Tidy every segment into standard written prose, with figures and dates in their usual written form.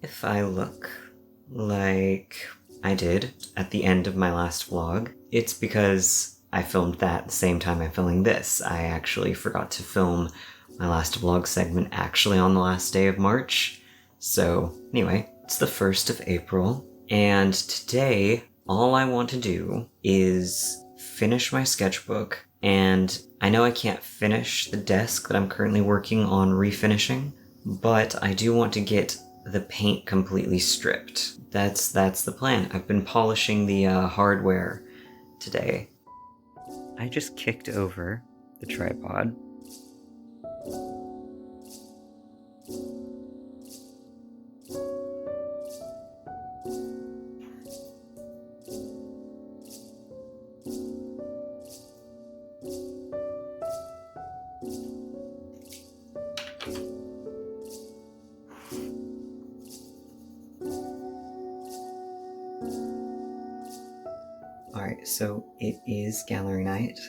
If I look like I did at the end of my last vlog, it's because I filmed that the same time I'm filming this. I actually forgot to film my last vlog segment actually on the last day of March. So anyway, it's the 1st of April, and today all I want to do is finish my sketchbook, and I know I can't finish the desk that I'm currently working on refinishing, but I do want to get the paint completely stripped. That's the plan. I've been polishing the hardware today. I just kicked over the tripod. Alright, so it is gallery night,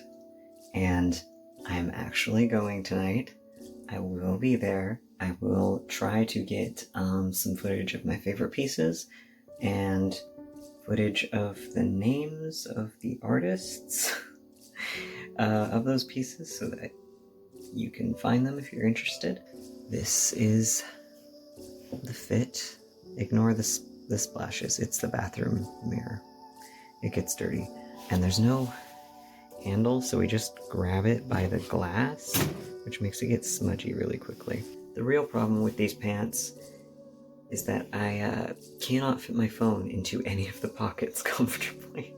and I'm actually going tonight. I will be there. I will try to get some footage of my favorite pieces, and footage of the names of the artists of those pieces so that you can find them if you're interested. This is the fit. Ignore the splashes. It's the bathroom mirror. It gets dirty. And there's no handle, so we just grab it by the glass, which makes it get smudgy really quickly. The real problem with these pants is that I cannot fit my phone into any of the pockets comfortably.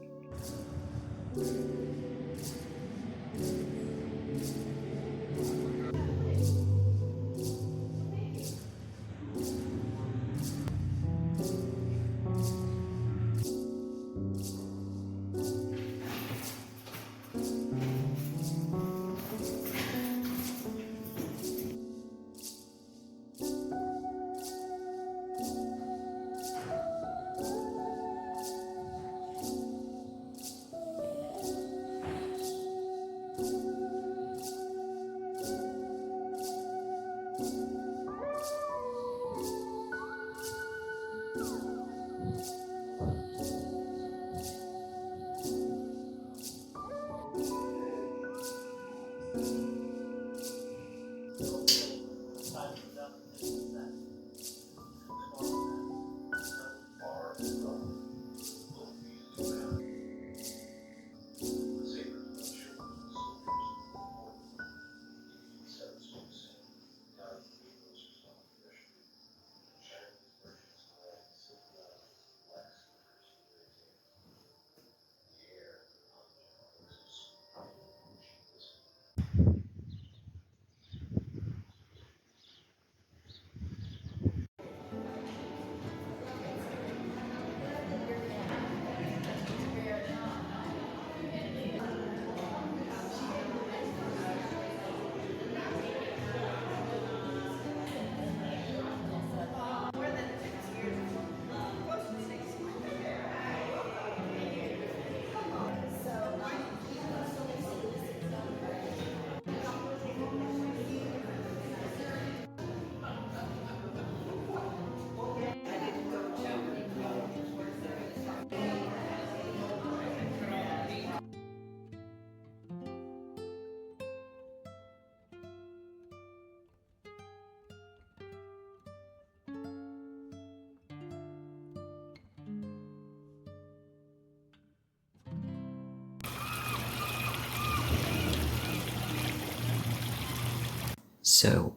So,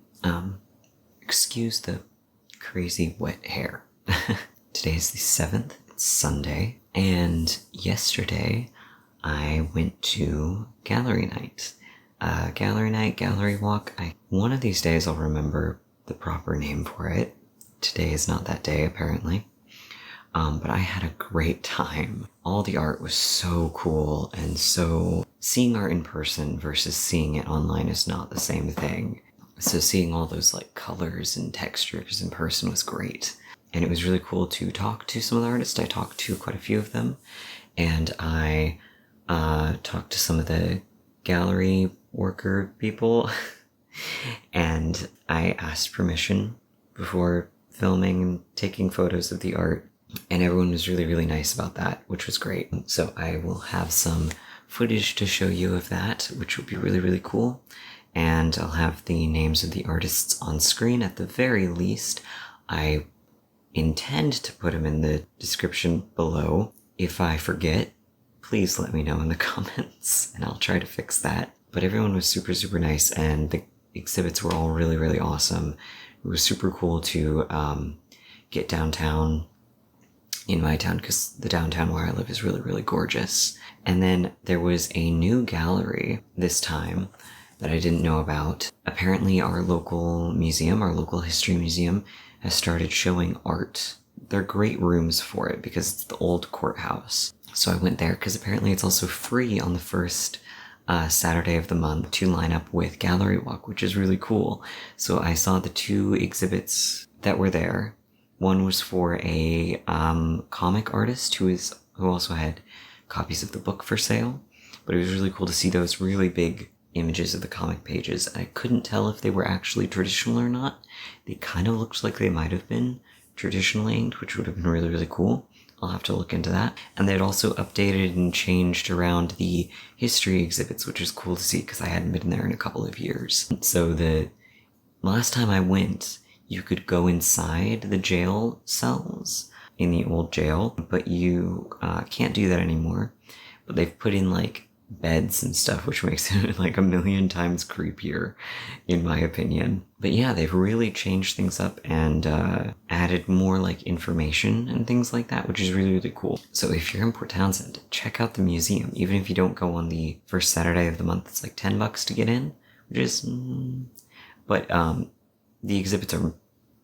excuse the crazy wet hair. Today's the 7th, it's Sunday, and yesterday I went to gallery night. Gallery walk. One of these days I'll remember the proper name for it. Today is not that day, apparently. But I had a great time. All the art was so cool, and so seeing art in person versus seeing it online is not the same thing. So seeing all those like colors and textures in person was great. And it was really cool to talk to some of the artists. I talked to quite a few of them, and I talked to some of the gallery worker people and I asked permission before filming and taking photos of the art, and everyone was really, really nice about that, which was great. So I will have some footage to show you of that, which will be really, really cool. And I'll have the names of the artists on screen at the very least. I intend to put them in the description below. If I forget, please let me know in the comments, and I'll try to fix that. But everyone was super, super nice, and the exhibits were all really, really awesome. It was super cool to get downtown in my town, because the downtown where I live is really, really gorgeous. And then there was a new gallery this time that I didn't know about. Apparently our local museum, our local history museum, has started showing art. They're great rooms for it because it's the old courthouse. So I went there because apparently it's also free on the first Saturday of the month to line up with Gallery Walk, which is really cool. So I saw the two exhibits that were there. One was for a comic artist who also had copies of the book for sale. But it was really cool to see those really big images of the comic pages. I couldn't tell if they were actually traditional or not. They kind of looked like they might have been traditionally inked, which would have been really, really cool. I'll have to look into that. And they'd also updated and changed around the history exhibits, which is cool to see because I hadn't been there in a couple of years. So the last time I went, you could go inside the jail cells in the old jail, but you can't do that anymore. But they've put in like beds and stuff, which makes it like 1,000,000 times creepier, in my opinion. But yeah, they've really changed things up and added more like information and things like that, which is really, really cool. So if you're in Port Townsend, check out the museum. Even if you don't go on the first Saturday of the month, it's like $10 to get in, which is... But the exhibits are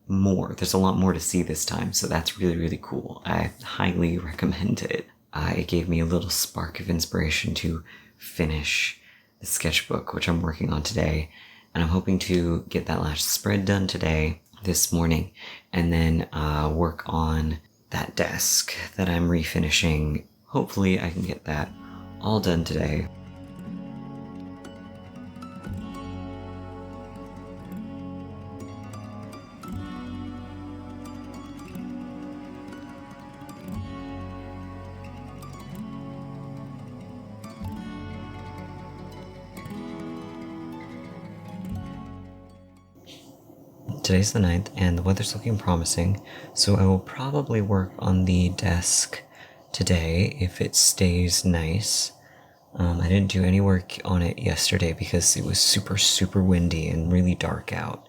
more. There's a lot more to see this time, so that's really, really cool. I highly recommend it. It gave me a little spark of inspiration to finish the sketchbook, which I'm working on today. And I'm hoping to get that last spread done today, this morning, and then work on that desk that I'm refinishing. Hopefully I can get that all done today. Today's the 9th, and the weather's looking promising, so I will probably work on the desk today if it stays nice. I didn't do any work on it yesterday because it was super, super windy and really dark out,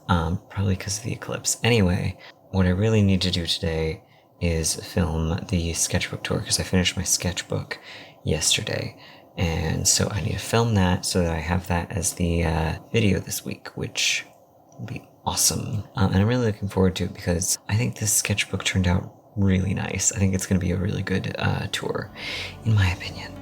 probably because of the eclipse. Anyway, what I really need to do today is film the sketchbook tour, because I finished my sketchbook yesterday. And so I need to film that so that I have that as the video this week, which will be awesome. And I'm really looking forward to it because I think this sketchbook turned out really nice. I think it's going to be a really good tour, in my opinion.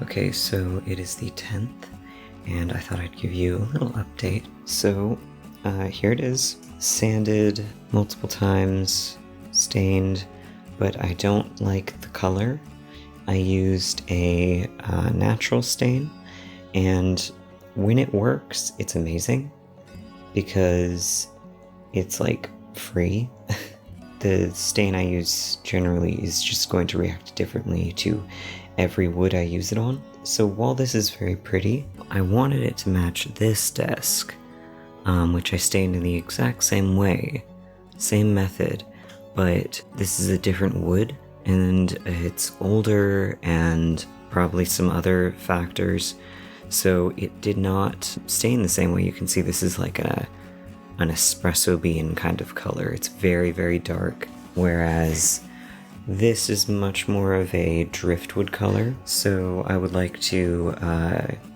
Okay, so it is the 10th, and I thought I'd give you a little update. So here it is, sanded multiple times, stained, but I don't like the color. I used a natural stain, and when it works, it's amazing because it's like free. The stain I use generally is just going to react differently to every wood I use it on. So while this is very pretty, I wanted it to match this desk, which I stained in the exact same way, same method, but this is a different wood, and it's older and probably some other factors, so it did not stain the same way. You can see this is like an espresso bean kind of color. It's very, very dark, whereas this is much more of a driftwood color. So I would like to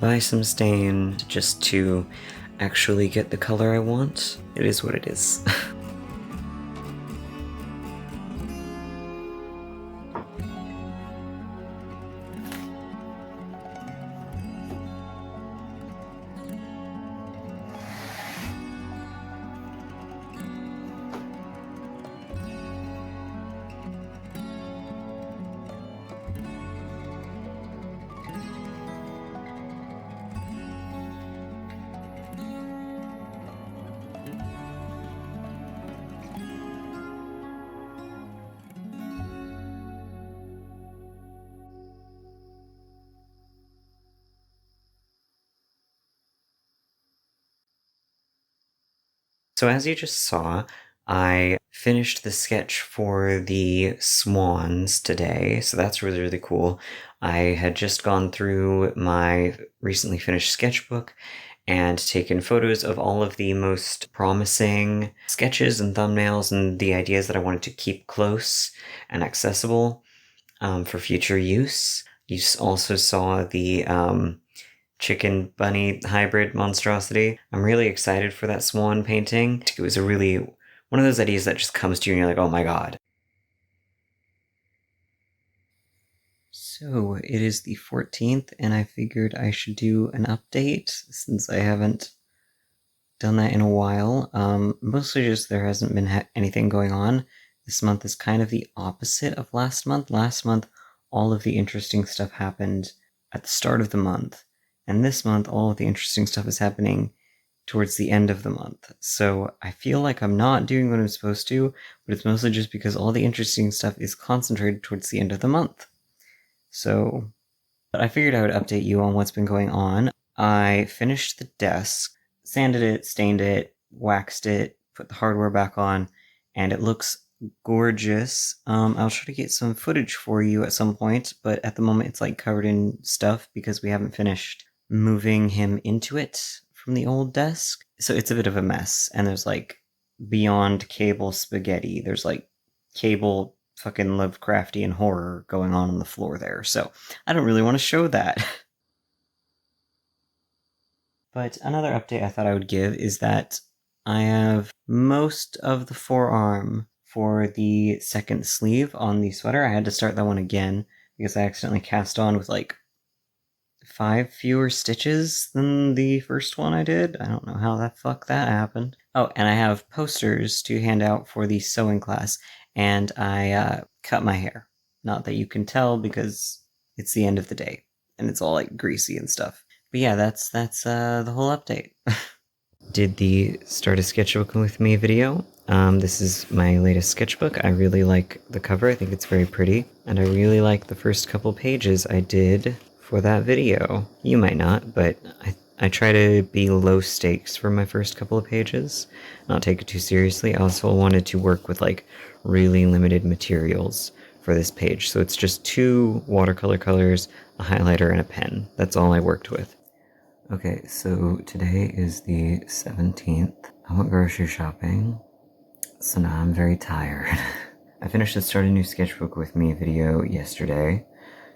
buy some stain just to actually get the color I want. It is what it is. So as you just saw, I finished the sketch for the swans today, so that's really, really cool. I had just gone through my recently finished sketchbook and taken photos of all of the most promising sketches and thumbnails and the ideas that I wanted to keep close and accessible for future use. You also saw the chicken bunny hybrid monstrosity. I'm really excited for that swan painting. It was a really one of those ideas that just comes to you and you're like, oh my god. So it is the 14th, and I figured I should do an update since I haven't done that in a while. Mostly just there hasn't been anything going on. This month is kind of the opposite of last month. Last month, all of the interesting stuff happened at the start of the month, and this month, all of the interesting stuff is happening towards the end of the month. So I feel like I'm not doing what I'm supposed to, but it's mostly just because all the interesting stuff is concentrated towards the end of the month. So, but I figured I would update you on what's been going on. I finished the desk, sanded it, stained it, waxed it, put the hardware back on, and it looks gorgeous. I'll try to get some footage for you at some point, but at the moment it's like covered in stuff because we haven't finished moving him into it from the old desk. So it's a bit of a mess, and there's like beyond cable spaghetti. There's like cable fucking Lovecraftian horror going on the floor there, so I don't really want to show that. But another update I thought I would give is that I have most of the forearm for the second sleeve on the sweater. I had to start that one again because I accidentally cast on with like 5 fewer stitches than the first one I did. I don't know how the fuck that happened. Oh, and I have posters to hand out for the sewing class, and I cut my hair. Not that you can tell because it's the end of the day, and it's all like greasy and stuff. But yeah, that's the whole update. Did the Start a Sketchbook with Me video. This is my latest sketchbook. I really like the cover. I think it's very pretty, and I really like the first couple pages I did for that video. You might not, but I try to be low stakes for my first couple of pages, not take it too seriously. I also wanted to work with like really limited materials for this page, so it's just 2 watercolor colors, a highlighter, and a pen. That's all I worked with. Okay, so today is the 17th. I went grocery shopping, so now I'm very tired. I finished the Start a New Sketchbook with Me video yesterday,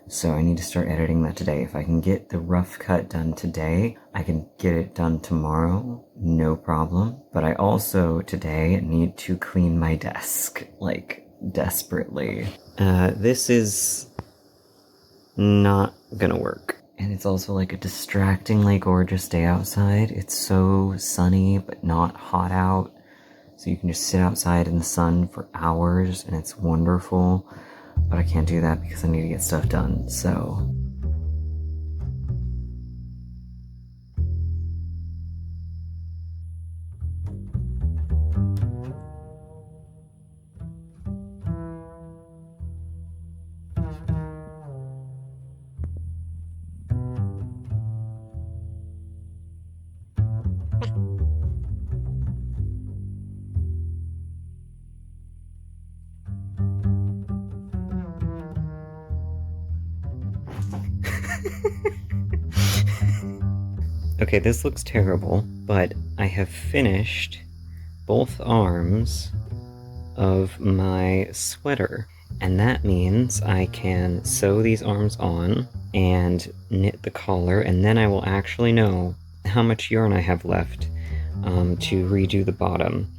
so I need to start editing that today. If I can get the rough cut done today, I can get it done tomorrow, no problem. But I also, today, need to clean my desk, like, desperately. This is not gonna work. And it's also like a distractingly gorgeous day outside. It's so sunny, but not hot out. So you can just sit outside in the sun for hours, and it's wonderful. But I can't do that because I need to get stuff done, so... Okay, this looks terrible, but I have finished both arms of my sweater, and that means I can sew these arms on and knit the collar, and then I will actually know how much yarn I have left to redo the bottom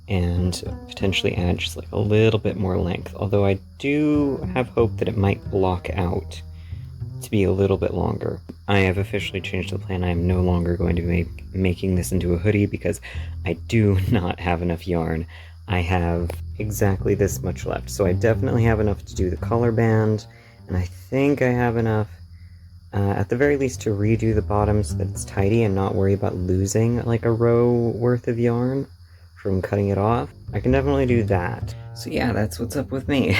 and potentially add just like a little bit more length, although I do have hope that it might block out to be a little bit longer. I have officially changed the plan. I am no longer going to be making this into a hoodie because I do not have enough yarn. I have exactly this much left, so I definitely have enough to do the collar band, and I think I have enough at the very least to redo the bottom so that it's tidy and not worry about losing like a row worth of yarn from cutting it off. I can definitely do that. So yeah, that's what's up with me.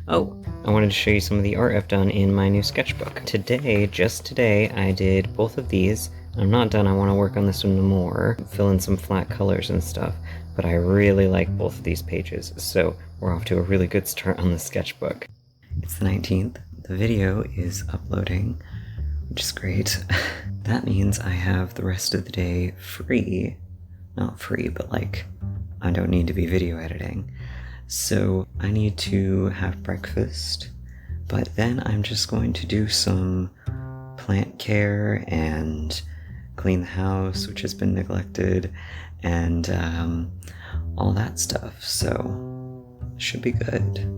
Oh, I wanted to show you some of the art I've done in my new sketchbook. Today, just today, I did both of these. I'm not done. I want to work on this one more, fill in some flat colors and stuff, but I really like both of these pages, so we're off to a really good start on the sketchbook. It's the 19th. The video is uploading, which is great. That means I have the rest of the day free. Not free, but like, I don't need to be video editing. So I need to have breakfast, but then I'm just going to do some plant care and clean the house, which has been neglected, and all that stuff. So it should be good.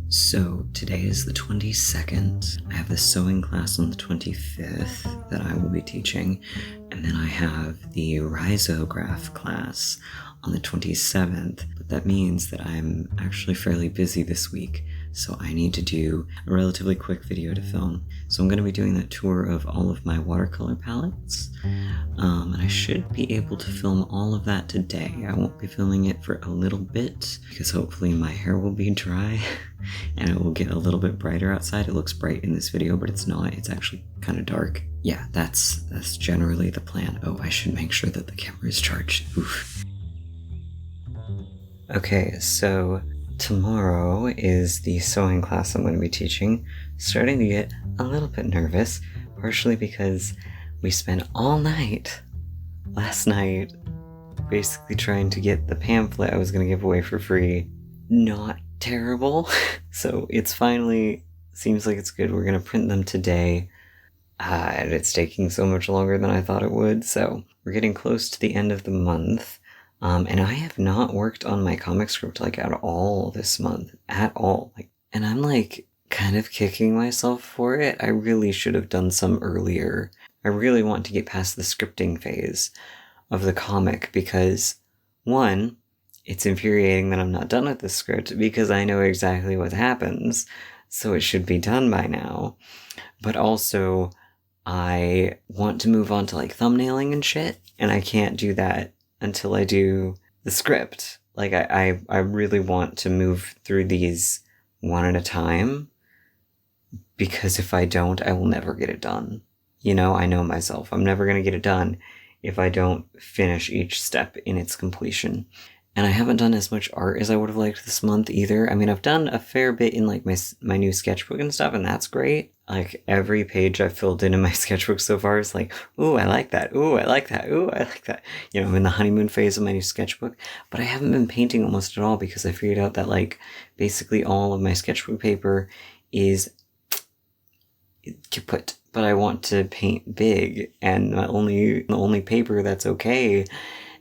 So today is the 22nd. I have the sewing class on the 25th that I will be teaching, and then I have the Risographe class on the 27th, but that means that I'm actually fairly busy this week, so I need to do a relatively quick video to film. So I'm going to be doing that tour of all of my watercolor palettes, and I should be able to film all of that today. I won't be filming it for a little bit, because hopefully my hair will be dry, and it will get a little bit brighter outside. It looks bright in this video, but it's not. It's actually kind of dark. Yeah, that's generally the plan. Oh, I should make sure that the camera is charged. Oof. Okay, so tomorrow is the sewing class I'm going to be teaching. Starting to get a little bit nervous, partially because we spent all night last night basically trying to get the pamphlet I was going to give away for free. Not terrible. So it's finally, seems like it's good. We're going to print them today. And it's taking so much longer than I thought it would. So we're getting close to the end of the month. And I have not worked on my comic script like at all this month. At all. And I'm like kind of kicking myself for it. I really should have done some earlier. I really want to get past the scripting phase of the comic because, one, it's infuriating that I'm not done with the script because I know exactly what happens, so it should be done by now. But also, I want to move on to like thumbnailing and shit, and I can't do that until I do the script. Like, I really want to move through these one at a time, because if I don't, I will never get it done. You know, I know myself. I'm never going to get it done if I don't finish each step in its completion. And I haven't done as much art as I would have liked this month either. I mean, I've done a fair bit in like my new sketchbook and stuff, and that's great. Like every page I've filled in my sketchbook so far is like, ooh, I like that. Ooh, I like that. Ooh, I like that. You know, I'm in the honeymoon phase of my new sketchbook, but I haven't been painting almost at all because I figured out that like basically all of my sketchbook paper is kaput. But I want to paint big, and the only paper that's okay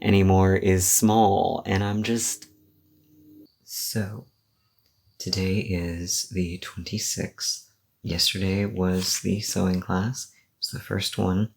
anymore is small, and I'm just... So, today is the 26th. Yesterday was the sewing class. It was the first one,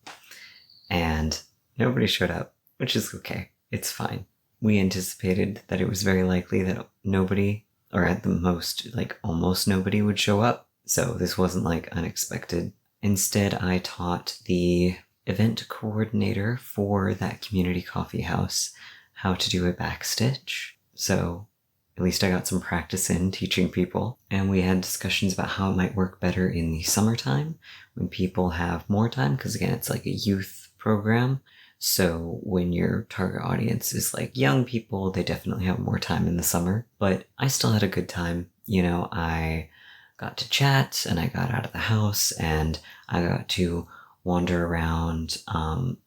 and nobody showed up, which is okay. It's fine. We anticipated that it was very likely that nobody, or at the most, like almost nobody would show up, so this wasn't like unexpected. Instead, I taught the event coordinator for that community coffee house how to do a backstitch. So at least I got some practice in teaching people. And we had discussions about how it might work better in the summertime when people have more time, because again, it's like a youth program. So when your target audience is like young people, they definitely have more time in the summer. But I still had a good time. You know, I got to chat and I got out of the house and I got to wander around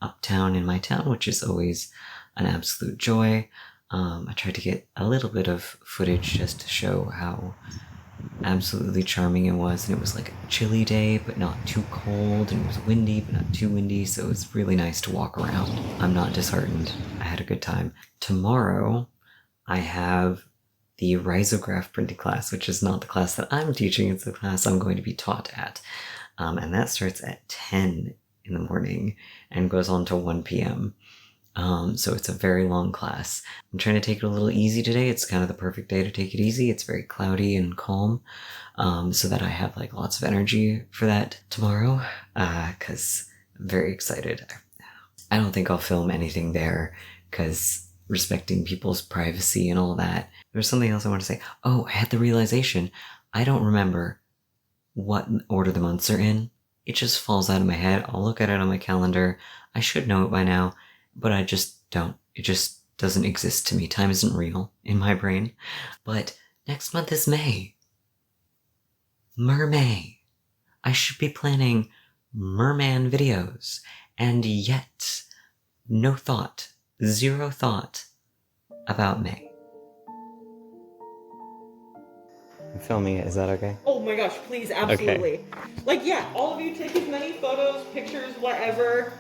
uptown in my town, which is always an absolute joy. I tried to get a little bit of footage just to show how absolutely charming it was, and it was like a chilly day but not too cold, and it was windy but not too windy, so it was really nice to walk around. I'm not disheartened. I had a good time. Tomorrow I have the Risograph printing class, which is not the class that I'm teaching, it's the class I'm going to be taught at. And that starts at 10 in the morning and goes on to 1 p.m. So it's a very long class. I'm trying to take it a little easy today. It's kind of the perfect day to take it easy. It's very cloudy and calm, so that I have like lots of energy for that tomorrow, because I'm very excited. I don't think I'll film anything there, because respecting people's privacy and all that. There's something else I want to say. Oh, I had the realization. I don't remember what order the months are in. It just falls out of my head. I'll look at it on my calendar. I should know it by now, but I just don't. It just doesn't exist to me. Time isn't real in my brain. But next month is May. Mermay. I should be planning merman videos, and yet no thought, zero thought about May. I'm filming it, is that okay? Oh my gosh, please, absolutely. Okay. Like, yeah, all of you take as many photos, pictures, whatever,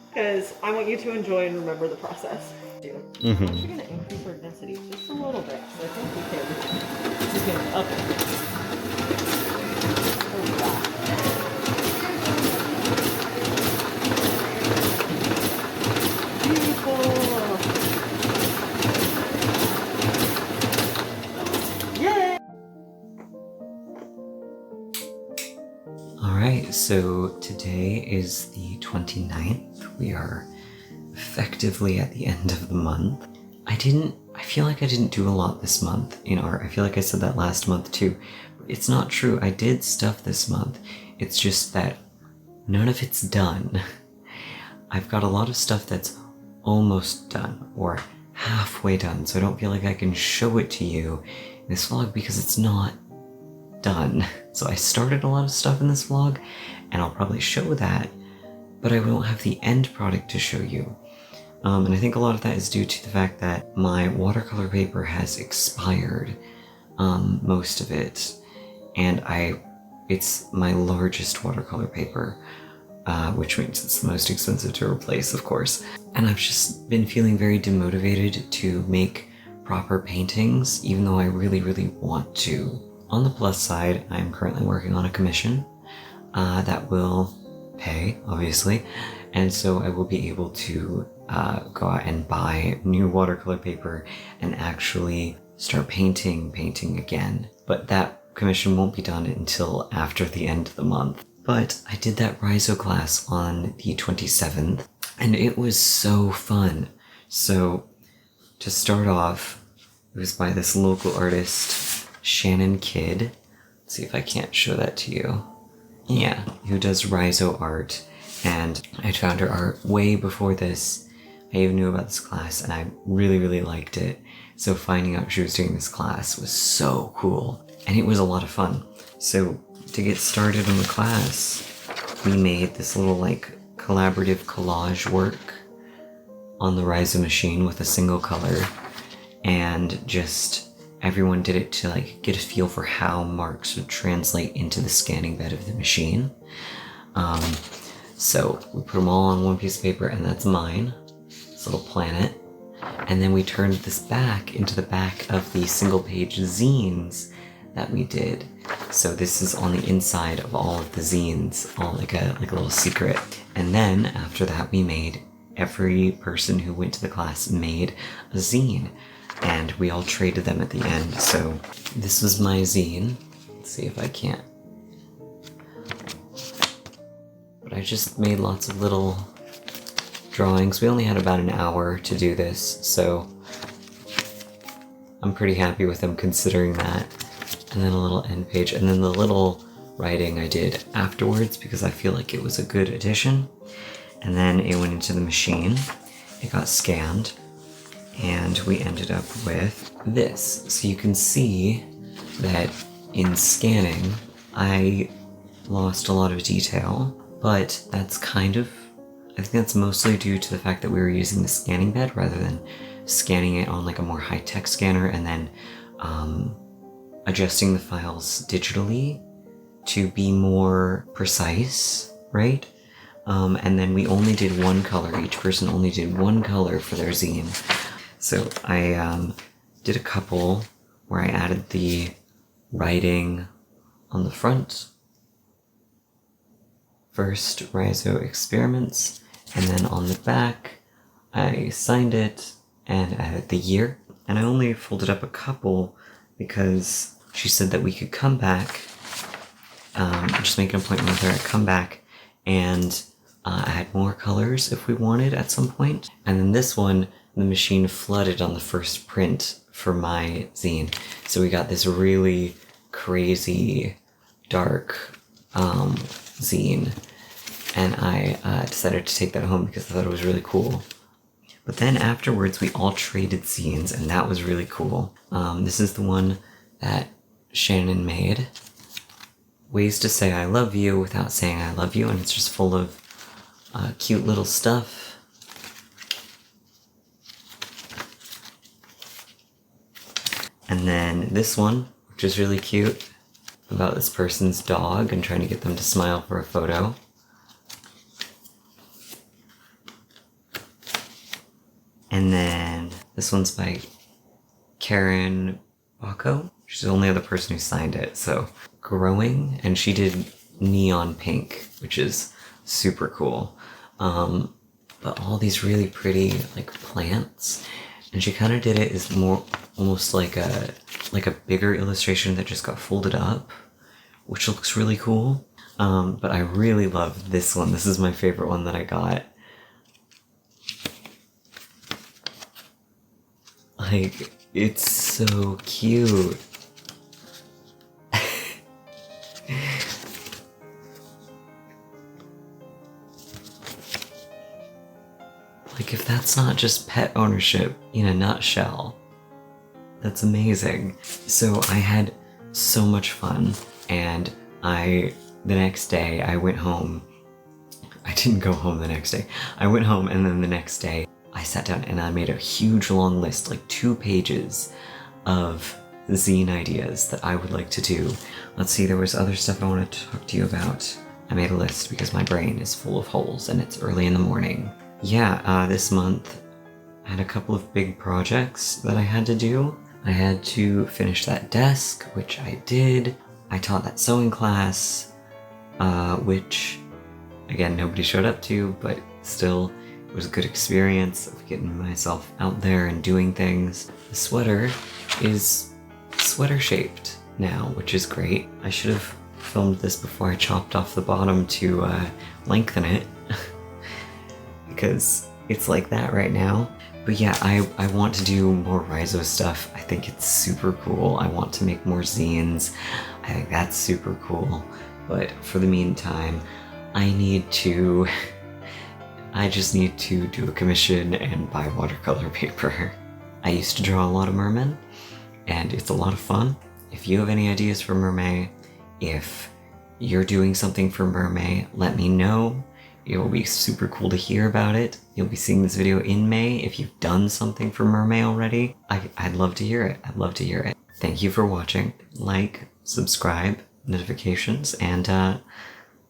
because I want you to enjoy and remember the process. I'm actually going to increase our density just a little bit, so I think we can up it. Oh, wow. Alright, so today is the 29th. We are effectively at the end of the month. I feel like I didn't do a lot this month in art. I feel like I said that last month too. It's not true. I did stuff this month. It's just that none of it's done. I've got a lot of stuff that's almost done or halfway done, so I don't feel like I can show it to you in this vlog because it's not done. So I started a lot of stuff in this vlog, and I'll probably show that, but I won't have the end product to show you. And I think a lot of that is due to the fact that my watercolor paper has expired, most of it, and it's my largest watercolor paper, which means it's the most expensive to replace, of course. And I've just been feeling very demotivated to make proper paintings, even though I really, really want to. On the plus side, I'm currently working on a commission that will pay, obviously, and so I will be able to go out and buy new watercolor paper and actually start painting again. But that commission won't be done until after the end of the month. But I did that Risographe class on the 27th, and it was so fun. So, to start off, it was by this local artist, Shannon Kidd. Let's see if I can't show that to you. Yeah, who does Riso art, and I found her art way before this. I even knew about this class, and I really, really liked it. So finding out she was doing this class was so cool, and it was a lot of fun. So to get started in the class, we made this little like collaborative collage work on the Riso machine with a single color, and just everyone did it to like get a feel for how marks would translate into the scanning bed of the machine. So we put them all on one piece of paper, and that's mine, this little planet. And then we turned this back into the back of the single page zines that we did. So this is on the inside of all of the zines, all like a little secret. And then after that, we made, every person who went to the class made a zine, and we all traded them at the end. So this was my zine. Let's see if I can't. But I just made lots of little drawings. We only had about an hour to do this, so I'm pretty happy with them considering that. And then a little end page, and then the little writing I did afterwards because I feel like it was a good addition. And then it went into the machine, it got scanned, and we ended up with this. So you can see that in scanning, I lost a lot of detail, but that's I think that's mostly due to the fact that we were using the scanning bed rather than scanning it on like a more high-tech scanner and then adjusting the files digitally to be more precise, right? And then we only did one color. Each person only did one color for their zine. So I did a couple where I added the writing on the front. First, Riso Experiments, and then on the back, I signed it and the year, and I only folded up a couple because she said that we could come back, just make an appointment with her, come back, and add more colors if we wanted at some point. And then this one, the machine flooded on the first print for my zine, so we got this really crazy dark zine, and I decided to take that home because I thought it was really cool. But then afterwards we all traded zines, and that was really cool. This is the one that Shannon made, Ways to Say I Love You Without Saying I Love You, and it's just full of cute little stuff. And then this one, which is really cute, about this person's dog and trying to get them to smile for a photo. And then this one's by Karen Bacco. She's the only other person who signed it, so growing, and she did neon pink, which is super cool. But all these really pretty like plants, and she kind of did it as more almost like a bigger illustration that just got folded up, which looks really cool. But I really love this one. This is my favorite one that I got. Like, it's so cute. Like, if that's not just pet ownership in a nutshell, that's amazing. So I had so much fun, and the next day I went home. I didn't go home the next day. I went home, and then the next day I sat down and I made a huge long list, like 2 pages of zine ideas that I would like to do. Let's see, there was other stuff I wanted to talk to you about. I made a list because my brain is full of holes and it's early in the morning. Yeah, this month I had a couple of big projects that I had to do. I had to finish that desk, which I did. I taught that sewing class, which, again, nobody showed up to, but still, it was a good experience of getting myself out there and doing things. The sweater is sweater-shaped now, which is great. I should have filmed this before I chopped off the bottom to lengthen it, because it's like that right now. But yeah, I want to do more Riso stuff. I think it's super cool. I want to make more zines. I think that's super cool. But for the meantime, I just need to do a commission and buy watercolor paper. I used to draw a lot of mermen, and it's a lot of fun. If you have any ideas for mermaid, if you're doing something for mermaid, let me know. It will be super cool to hear about it. You'll be seeing this video in May. If you've done something for mermaid already, I'd love to hear it. I'd love to hear it. Thank you for watching. Like, subscribe, notifications, and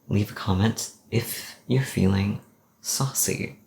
leave a comment if you're feeling saucy.